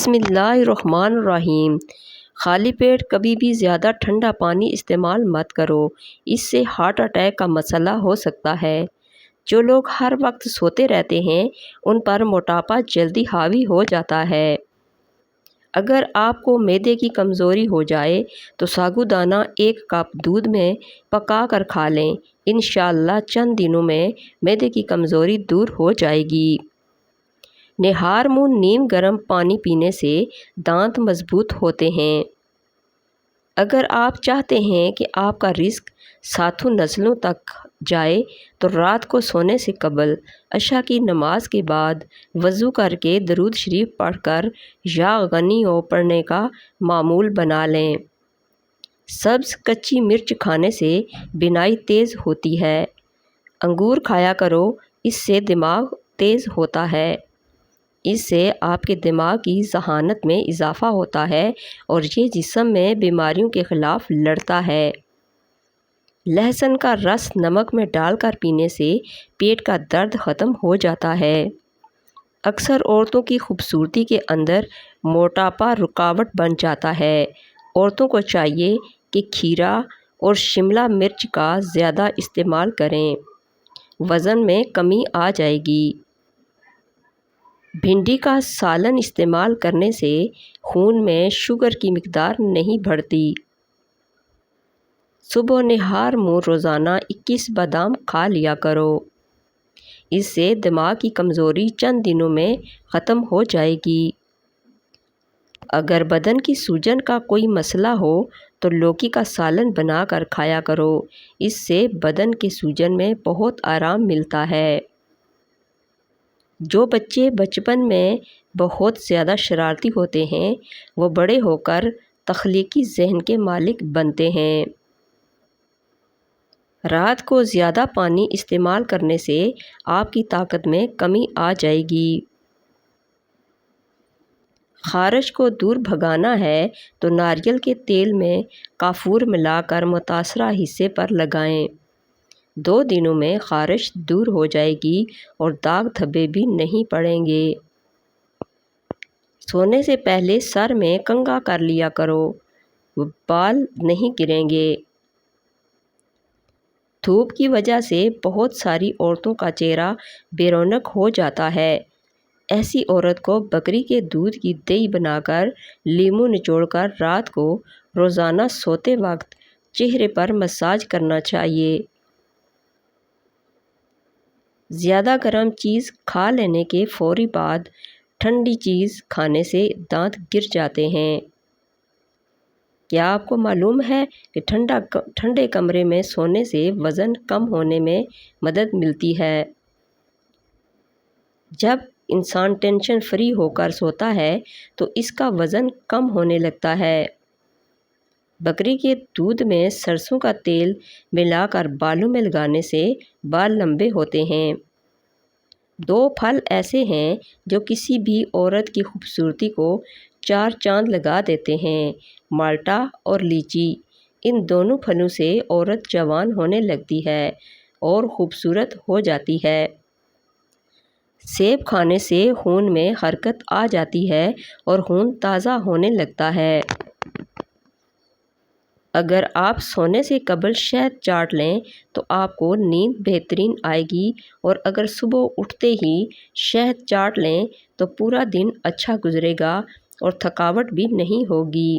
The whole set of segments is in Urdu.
بسم اللہ الرحمن الرحیم۔ خالی پیٹ کبھی بھی زیادہ ٹھنڈا پانی استعمال مت کرو، اس سے ہارٹ اٹیک کا مسئلہ ہو سکتا ہے۔ جو لوگ ہر وقت سوتے رہتے ہیں ان پر موٹاپا جلدی حاوی ہو جاتا ہے۔ اگر آپ کو معدے کی کمزوری ہو جائے تو ساگودانہ 1 کپ دودھ میں پکا کر کھا لیں، انشاءاللہ چند دنوں میں معدے کی کمزوری دور ہو جائے گی۔ نہار منہ نیم گرم پانی پینے سے دانت مضبوط ہوتے ہیں۔ اگر آپ چاہتے ہیں کہ آپ کا رزق ساتوں نسلوں تک جائے تو رات کو سونے سے قبل عشاء کی نماز کے بعد وضو کر کے درود شریف پڑھ کر یا غنیوں پڑھنے کا معمول بنا لیں۔ سبز کچی مرچ کھانے سے بینائی تیز ہوتی ہے۔ انگور کھایا کرو، اس سے دماغ تیز ہوتا ہے۔ اس سے آپ کے دماغ کی ذہانت میں اضافہ ہوتا ہے اور یہ جسم میں بیماریوں کے خلاف لڑتا ہے۔ لہسن کا رس نمک میں ڈال کر پینے سے پیٹ کا درد ختم ہو جاتا ہے۔ اکثر عورتوں کی خوبصورتی کے اندر موٹاپا رکاوٹ بن جاتا ہے۔ عورتوں کو چاہیے کہ کھیرا اور شملہ مرچ کا زیادہ استعمال کریں، وزن میں کمی آ جائے گی۔ بھنڈی کا سالن استعمال کرنے سے خون میں شوگر کی مقدار نہیں بڑھتی۔ صبح نہار منہ روزانہ 21 بادام کھا لیا کرو، اس سے دماغ کی کمزوری چند دنوں میں ختم ہو جائے گی۔ اگر بدن کی سوجن کا کوئی مسئلہ ہو تو لوکی کا سالن بنا کر کھایا کرو، اس سے بدن کے سوجن میں بہت آرام ملتا ہے۔ جو بچے بچپن میں بہت زیادہ شرارتی ہوتے ہیں وہ بڑے ہو کر تخلیقی ذہن کے مالک بنتے ہیں۔ رات کو زیادہ پانی استعمال کرنے سے آپ کی طاقت میں کمی آ جائے گی۔ خارش کو دور بھگانا ہے تو ناریل کے تیل میں کافور ملا کر متاثرہ حصے پر لگائیں۔ 2 دنوں میں خارش دور ہو جائے گی اور داغ دھبے بھی نہیں پڑیں گے۔ سونے سے پہلے سر میں کنگھا کر لیا کرو، بال نہیں گریں گے۔ دھوپ کی وجہ سے بہت ساری عورتوں کا چہرہ بے رونق ہو جاتا ہے۔ ایسی عورت کو بکری کے دودھ کی دہی بنا کر لیموں نچوڑ کر رات کو روزانہ سوتے وقت چہرے پر مساج کرنا چاہیے۔ زیادہ گرم چیز کھا لینے کے فوری بعد ٹھنڈی چیز کھانے سے دانت گر جاتے ہیں۔ کیا آپ کو معلوم ہے کہ ٹھنڈے کمرے میں سونے سے وزن کم ہونے میں مدد ملتی ہے؟ جب انسان ٹینشن فری ہو کر سوتا ہے تو اس کا وزن کم ہونے لگتا ہے۔ بکری کے دودھ میں سرسوں کا تیل ملا کر بالوں میں لگانے سے بال لمبے ہوتے ہیں۔ 2 پھل ایسے ہیں جو کسی بھی عورت کی خوبصورتی کو 4 چاند لگا دیتے ہیں، مالٹا اور لیچی۔ ان دونوں پھلوں سے عورت جوان ہونے لگتی ہے اور خوبصورت ہو جاتی ہے۔ سیب کھانے سے خون میں حرکت آ جاتی ہے اور خون تازہ ہونے لگتا ہے۔ اگر آپ سونے سے قبل شہد چاٹ لیں تو آپ کو نیند بہترین آئے گی، اور اگر صبح اٹھتے ہی شہد چاٹ لیں تو پورا دن اچھا گزرے گا اور تھکاوٹ بھی نہیں ہوگی۔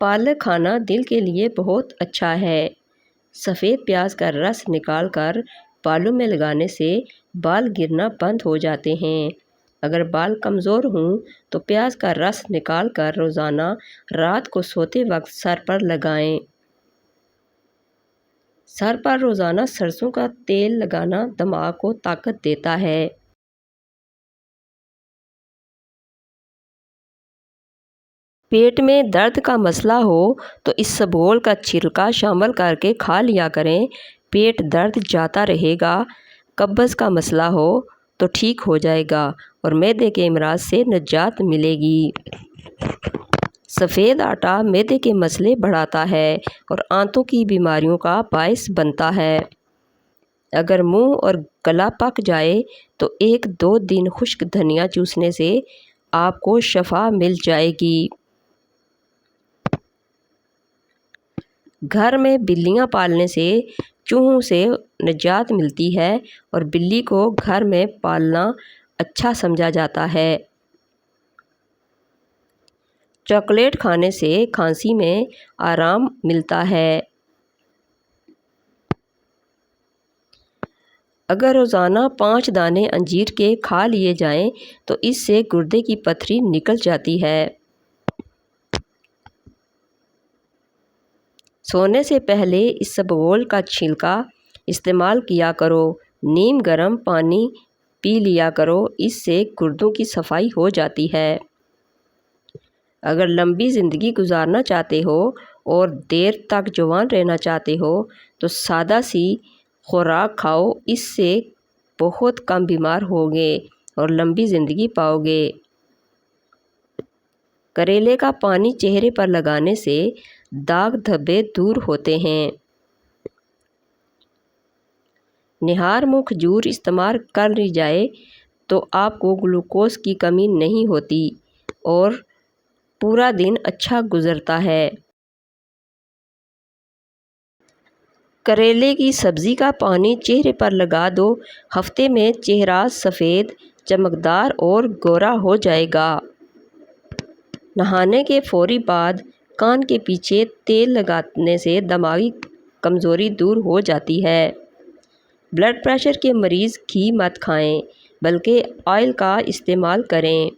پالک کھانا دل کے لیے بہت اچھا ہے۔ سفید پیاز کا رس نکال کر بالوں میں لگانے سے بال گرنا بند ہو جاتے ہیں۔ اگر بال کمزور ہوں تو پیاز کا رس نکال کر روزانہ رات کو سوتے وقت سر پر لگائیں۔ سر پر روزانہ سرسوں کا تیل لگانا دماغ کو طاقت دیتا ہے۔ پیٹ میں درد کا مسئلہ ہو تو اسبگول کا چھلکا شامل کر کے کھا لیا کریں، پیٹ درد جاتا رہے گا۔ قبض کا مسئلہ ہو تو ٹھیک ہو جائے گا اور معدے کے امراض سے نجات ملے گی۔ سفید آٹا معدے کے مسئلے بڑھاتا ہے اور آنتوں کی بیماریوں کا باعث بنتا ہے۔ اگر منہ اور گلا پک جائے تو 1-2 دن خشک دھنیا چوسنے سے آپ کو شفا مل جائے گی۔ گھر میں بلیاں پالنے سے چوہوں سے نجات ملتی ہے اور بلی کو گھر میں پالنا اچھا سمجھا جاتا ہے۔ چاکلیٹ کھانے سے کھانسی میں آرام ملتا ہے۔ اگر روزانہ 5 دانے انجیر کے کھا لیے جائیں تو اس سے گردے کی پتھری نکل جاتی ہے۔ سونے سے پہلے اسبگول کا چھلکا استعمال کیا کرو۔ نیم گرم پانی پی لیا کرو، اس سے گردوں کی صفائی ہو جاتی ہے۔ اگر لمبی زندگی گزارنا چاہتے ہو اور دیر تک جوان رہنا چاہتے ہو تو سادہ سی خوراک کھاؤ، اس سے بہت کم بیمار ہوگے اور لمبی زندگی پاؤ گے۔ کریلے کا پانی چہرے پر لگانے سے داغ دھبے دور ہوتے ہیں۔ نہار منہ کھجور استعمال کر لی جائے تو آپ کو گلوکوز کی کمی نہیں ہوتی اور پورا دن اچھا گزرتا ہے۔ کریلے کی سبزی کا پانی چہرے پر لگا دو، ہفتے میں چہرہ سفید، چمکدار اور گورا ہو جائے گا۔ نہانے کے فوری بعد کان کے پیچھے تیل لگانے سے دماغی کمزوری دور ہو جاتی ہے۔ بلڈ پریشر کے مریض گھی مت کھائیں بلکہ آئل کا استعمال کریں۔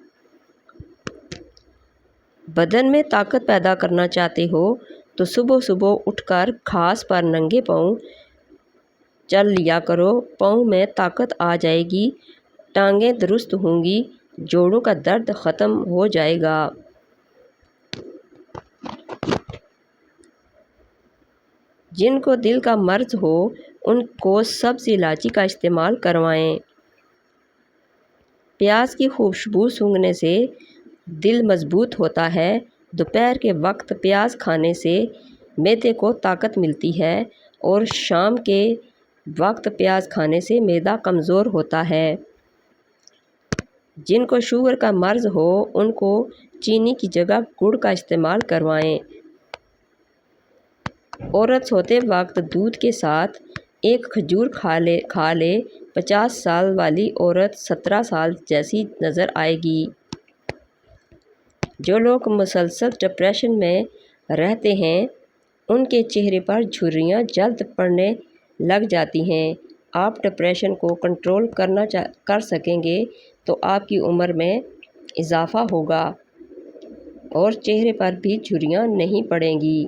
بدن میں طاقت پیدا کرنا چاہتے ہو تو صبح صبح اٹھ کر گھاس پر ننگے پاؤں چل لیا کرو، پاؤں میں طاقت آ جائے گی، ٹانگیں درست ہوں گی، جوڑوں کا درد ختم ہو جائے گا۔ جن کو دل کا مرض ہو ان کو سبز الائچی کا استعمال کروائیں۔ پیاز کی خوشبو سونگھنے سے دل مضبوط ہوتا ہے۔ دوپہر کے وقت پیاز کھانے سے معدے کو طاقت ملتی ہے اور شام کے وقت پیاز کھانے سے معدہ کمزور ہوتا ہے۔ جن کو شوگر کا مرض ہو ان کو چینی کی جگہ گڑ کا استعمال کروائیں۔ عورت سوتے وقت دودھ کے ساتھ ایک کھجور کھا لے، 50 سال والی عورت 17 سال جیسی نظر آئے گی۔ جو لوگ مسلسل ڈپریشن میں رہتے ہیں ان کے چہرے پر جھریاں جلد پڑنے لگ جاتی ہیں۔ آپ ڈپریشن کو کنٹرول کر سکیں گے تو آپ کی عمر میں اضافہ ہوگا اور چہرے پر بھی جھریاں نہیں پڑیں گی۔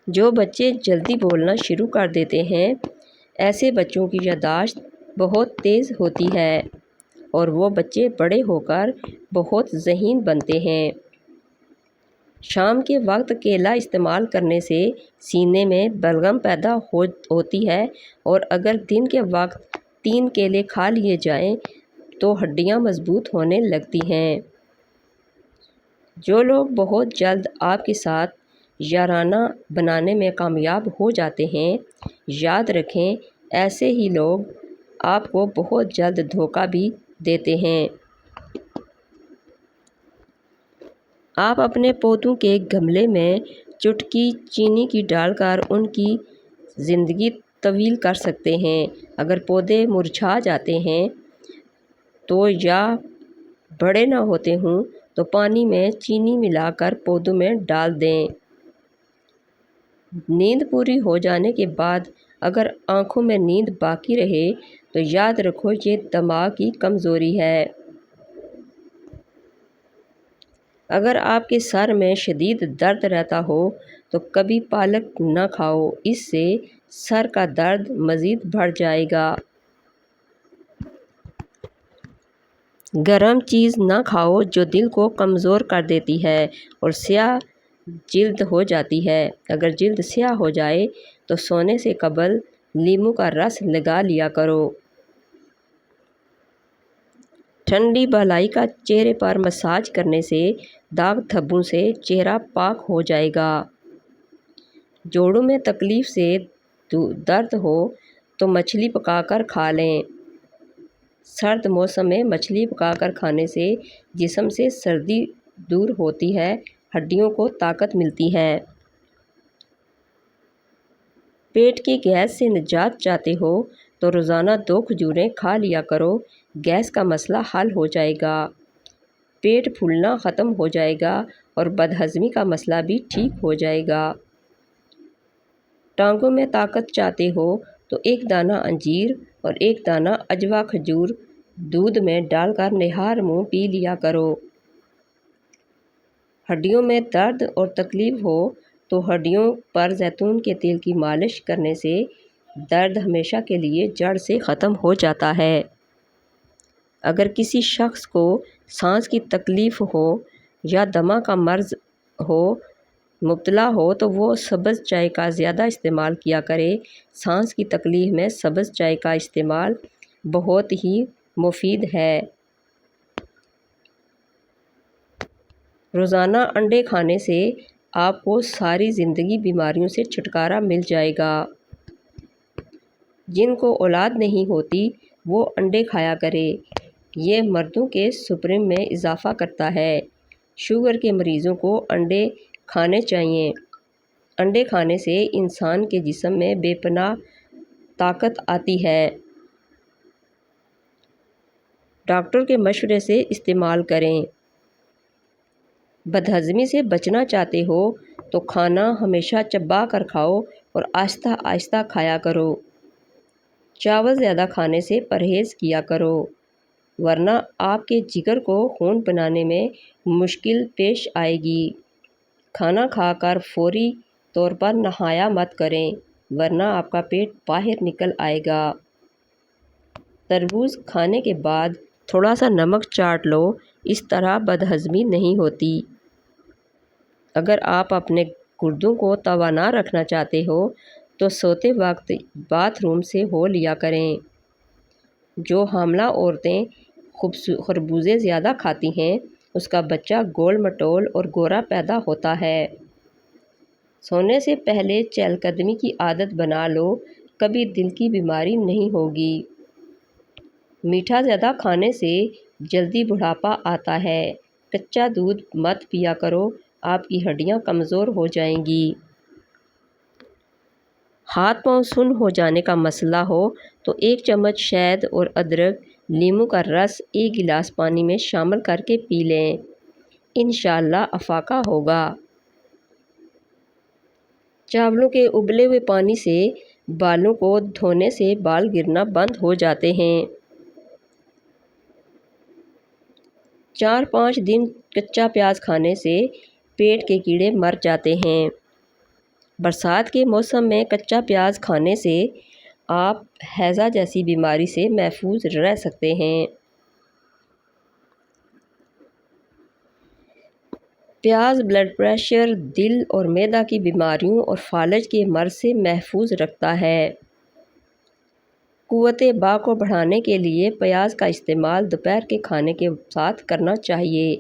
جو بچے جلدی بولنا شروع کر دیتے ہیں ایسے بچوں کی یادداشت بہت تیز ہوتی ہے اور وہ بچے بڑے ہو کر بہت ذہین بنتے ہیں۔ شام کے وقت کیلا استعمال کرنے سے سینے میں بلغم پیدا ہوتی ہے اور اگر دن کے وقت 3 کیلے کھا لیے جائیں تو ہڈیاں مضبوط ہونے لگتی ہیں۔ جو لوگ بہت جلد آپ کے ساتھ یارانہ بنانے میں کامیاب ہو جاتے ہیں، یاد رکھیں ایسے ہی لوگ آپ کو بہت جلد دھوکہ بھی دیتے ہیں۔ آپ اپنے پودوں کے گملے میں چٹکی چینی کی ڈال کر ان کی زندگی طویل کر سکتے ہیں۔ اگر پودے مرجھا جاتے ہیں تو یا بڑے نہ ہوتے ہوں تو پانی میں چینی ملا کر پودوں میں ڈال دیں۔ نیند پوری ہو جانے کے بعد اگر آنکھوں میں نیند باقی رہے تو یاد رکھو یہ دماغ کی کمزوری ہے۔ اگر آپ کے سر میں شدید درد رہتا ہو تو کبھی پالک نہ کھاؤ، اس سے سر کا درد مزید بڑھ جائے گا۔ گرم چیز نہ کھاؤ جو دل کو کمزور کر دیتی ہے اور سیاہ جلد ہو جاتی ہے۔ اگر جلد سیاہ ہو جائے تو سونے سے قبل لیموں کا رس لگا لیا کرو۔ ٹھنڈی بالائی کا چہرے پر مساج کرنے سے داغ دھبوں سے چہرہ پاک ہو جائے گا۔ جوڑوں میں تکلیف سے درد ہو تو مچھلی پکا کر کھا لیں۔ سرد موسم میں مچھلی پکا کر کھانے سے جسم سے سردی دور ہوتی ہے، ہڈیوں کو طاقت ملتی ہے۔ پیٹ کی گیس سے نجات چاہتے ہو تو روزانہ 2 کھجوریں کھا لیا کرو، گیس کا مسئلہ حل ہو جائے گا، پیٹ پھولنا ختم ہو جائے گا اور بدہضمی کا مسئلہ بھی ٹھیک ہو جائے گا۔ ٹانگوں میں طاقت چاہتے ہو تو 1 دانہ انجیر اور 1 دانہ عجوا کھجور دودھ میں ڈال کر نہار منہ پی لیا کرو۔ ہڈیوں میں درد اور تکلیف ہو تو ہڈیوں پر زیتون کے تیل کی مالش کرنے سے درد ہمیشہ کے لیے جڑ سے ختم ہو جاتا ہے۔ اگر کسی شخص کو سانس کی تکلیف ہو یا دمہ کا مرض مبتلا ہو تو وہ سبز چائے کا زیادہ استعمال کیا کرے۔ سانس کی تکلیف میں سبز چائے کا استعمال بہت ہی مفید ہے۔ روزانہ انڈے کھانے سے آپ کو ساری زندگی بیماریوں سے چھٹکارا مل جائے گا۔ جن کو اولاد نہیں ہوتی وہ انڈے کھایا کرے، یہ مردوں کے سپرم میں اضافہ کرتا ہے۔ شوگر کے مریضوں کو انڈے کھانے چاہئیں۔ انڈے کھانے سے انسان کے جسم میں بے پناہ طاقت آتی ہے۔ ڈاکٹر کے مشورے سے استعمال کریں۔ بدہضمی سے بچنا چاہتے ہو تو کھانا ہمیشہ چبا کر کھاؤ اور آہستہ آہستہ کھایا کرو۔ چاول زیادہ کھانے سے پرہیز کیا کرو، ورنہ آپ کے جگر کو خون بنانے میں مشکل پیش آئے گی۔ کھانا کھا کر فوری طور پر نہایا مت کریں، ورنہ آپ کا پیٹ باہر نکل آئے گا۔ تربوز کھانے کے بعد تھوڑا سا نمک چاٹ لو، اس طرح بدہضمی نہیں ہوتی۔ اگر آپ اپنے گردوں کو توانا رکھنا چاہتے ہو تو سوتے وقت باتھ روم سے ہو لیا کریں۔ جو حاملہ عورتیں خربوزے زیادہ کھاتی ہیں اس کا بچہ گول مٹول اور گورا پیدا ہوتا ہے۔ سونے سے پہلے چہل قدمی کی عادت بنا لو، کبھی دل کی بیماری نہیں ہوگی۔ میٹھا زیادہ کھانے سے جلدی بڑھاپا آتا ہے، کچا دودھ مت پیا کرو، آپ کی ہڈیاں کمزور ہو جائیں گی۔ ہاتھ پاؤں سن ہو جانے کا مسئلہ ہو تو 1 چمچ شہد اور ادرک لیموں کا رس 1 گلاس پانی میں شامل کر کے پی لیں، انشاءاللہ افاقہ ہوگا۔ چاولوں کے ابلے ہوئے پانی سے بالوں کو دھونے سے بال گرنا بند ہو جاتے ہیں۔ 4-5 دن کچا پیاز کھانے سے پیٹ کے کیڑے مر جاتے ہیں۔ برسات کے موسم میں کچا پیاز کھانے سے آپ ہیضہ جیسی بیماری سے محفوظ رہ سکتے ہیں۔ پیاز بلڈ پریشر، دل اور معدہ کی بیماریوں اور فالج کے مرض سے محفوظ رکھتا ہے۔ قوت باہ کو بڑھانے کے لیے پیاز کا استعمال دوپہر کے کھانے کے ساتھ کرنا چاہیے۔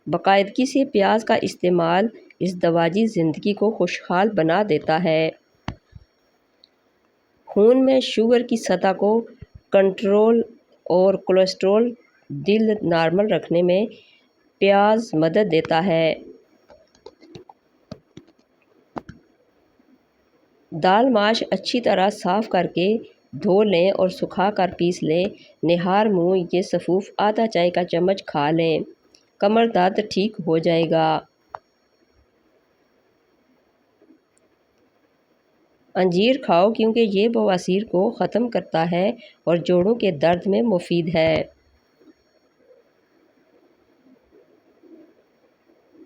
باقاعدگی سے پیاز کا استعمال ازدواجی زندگی کو خوشحال بنا دیتا ہے۔ خون میں شوگر کی سطح کو کنٹرول اور کولیسٹرول دل نارمل رکھنے میں پیاز مدد دیتا ہے۔ دال ماش اچھی طرح صاف کر کے دھو لیں اور سکھا کر پیس لیں، نہار منہ یہ سفوف آدھا چائے کا چمچ کھا لیں، کمر درد ٹھیک ہو جائے گا۔ انجیر کھاؤ کیونکہ یہ بواسیر کو ختم کرتا ہے اور جوڑوں کے درد میں مفید ہے۔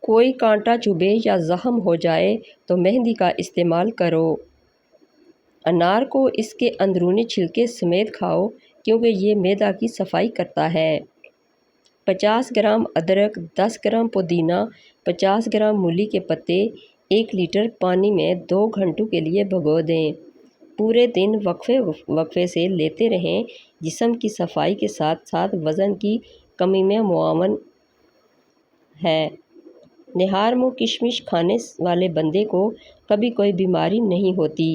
کوئی کانٹا چبھے یا زخم ہو جائے تو مہندی کا استعمال کرو۔ انار کو اس کے اندرونی چھلکے سمیت کھاؤ کیونکہ یہ معدہ کی صفائی کرتا ہے۔ 50 گرام ادرک، 10 گرام پودینہ، 50 گرام مولی کے پتے 1 لیٹر پانی میں 2 گھنٹوں کے لیے بھگو دیں۔ پورے دن وقفے سے لیتے رہیں، جسم کی صفائی کے ساتھ ساتھ وزن کی کمی میں معاون ہے۔ نہار منہ کشمش کھانے والے بندے کو کبھی کوئی بیماری نہیں ہوتی۔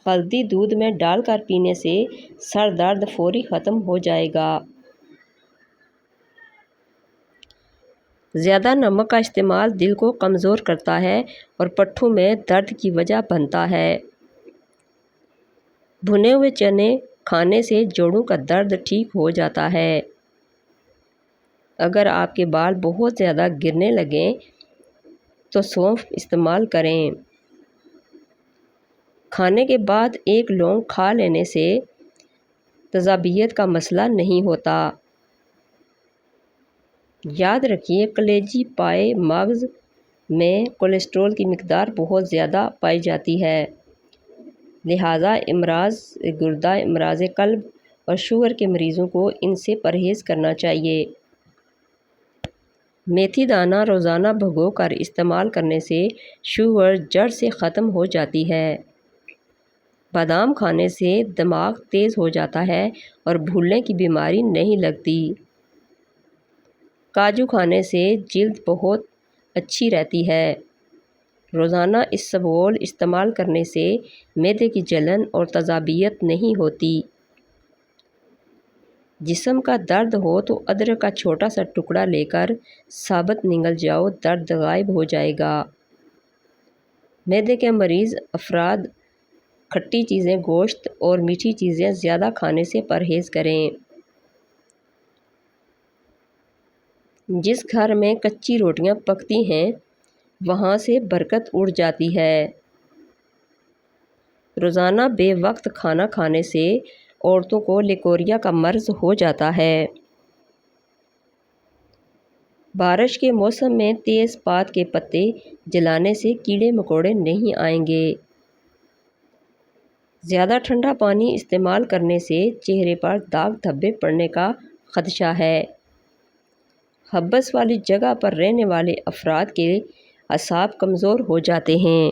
ہلدی دودھ میں ڈال کر پینے سے سر درد فوری ختم ہو جائے گا۔ زیادہ نمک کا استعمال دل کو کمزور کرتا ہے اور پٹھوں میں درد کی وجہ بنتا ہے۔ بھنے ہوئے چنے کھانے سے جوڑوں کا درد ٹھیک ہو جاتا ہے۔ اگر آپ کے بال بہت زیادہ گرنے لگیں تو سونف استعمال کریں۔ کھانے کے بعد ایک لونگ کھا لینے سے تیزابیت کا مسئلہ نہیں ہوتا۔ یاد رکھیے، کلیجی پائے مغز میں کولیسٹرول کی مقدار بہت زیادہ پائی جاتی ہے، لہٰذا امراض گردہ، امراض قلب اور شوگر کے مریضوں کو ان سے پرہیز کرنا چاہیے۔ میتھی دانہ روزانہ بھگو کر استعمال کرنے سے شوگر جڑ سے ختم ہو جاتی ہے۔ بادام کھانے سے دماغ تیز ہو جاتا ہے اور بھولنے کی بیماری نہیں لگتی۔ کاجو کھانے سے جلد بہت اچھی رہتی ہے۔ روزانہ اسبگول استعمال کرنے سے معدے کی جلن اور تیزابیت نہیں ہوتی۔ جسم کا درد ہو تو ادرک کا چھوٹا سا ٹکڑا لے کر ثابت نگل جاؤ، درد غائب ہو جائے گا۔ معدے کے مریض افراد کھٹی چیزیں، گوشت اور میٹھی چیزیں زیادہ کھانے سے پرہیز کریں۔ جس گھر میں کچی روٹیاں پکتی ہیں وہاں سے برکت اڑ جاتی ہے۔ روزانہ بے وقت کھانا کھانے سے عورتوں کو لیکوریا کا مرض ہو جاتا ہے۔ بارش کے موسم میں تیز پات کے پتے جلانے سے کیڑے مکوڑے نہیں آئیں گے۔ زیادہ ٹھنڈا پانی استعمال کرنے سے چہرے پر داغ دھبے پڑنے کا خدشہ ہے۔ حبس والی جگہ پر رہنے والے افراد کے اعصاب کمزور ہو جاتے ہیں۔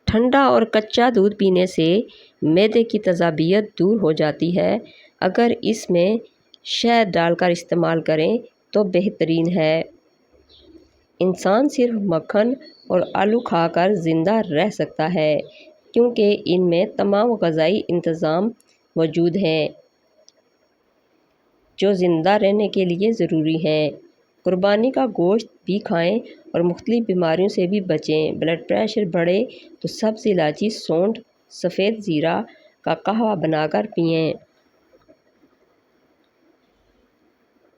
ٹھنڈا اور کچا دودھ پینے سے معدے کی تیزابیت دور ہو جاتی ہے۔ اگر اس میں شہد ڈال کر استعمال کریں تو بہترین ہے۔ انسان صرف مکھن اور آلو کھا کر زندہ رہ سکتا ہے کیونکہ ان میں تمام غذائی انتظام موجود ہیں جو زندہ رہنے کے لیے ضروری ہیں۔ قربانی کا گوشت بھی کھائیں اور مختلف بیماریوں سے بھی بچیں۔ بلڈ پریشر بڑھے تو سبز الائچی، سونڈ، سفید زیرہ کا قہوہ بنا کر پئیں۔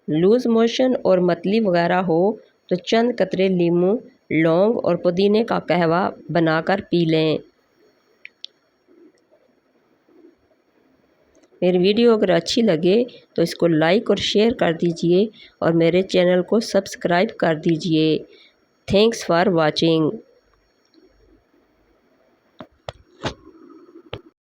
لوز موشن اور متلی وغیرہ ہو تو چند قطرے لیموں، لونگ اور پودینے کا قہوہ بنا کر پی لیں۔ میری ویڈیو اگر اچھی لگے تو اس کو لائک اور شیئر کر دیجئے اور میرے چینل کو سبسکرائب کر دیجئے۔ Thanks for watching.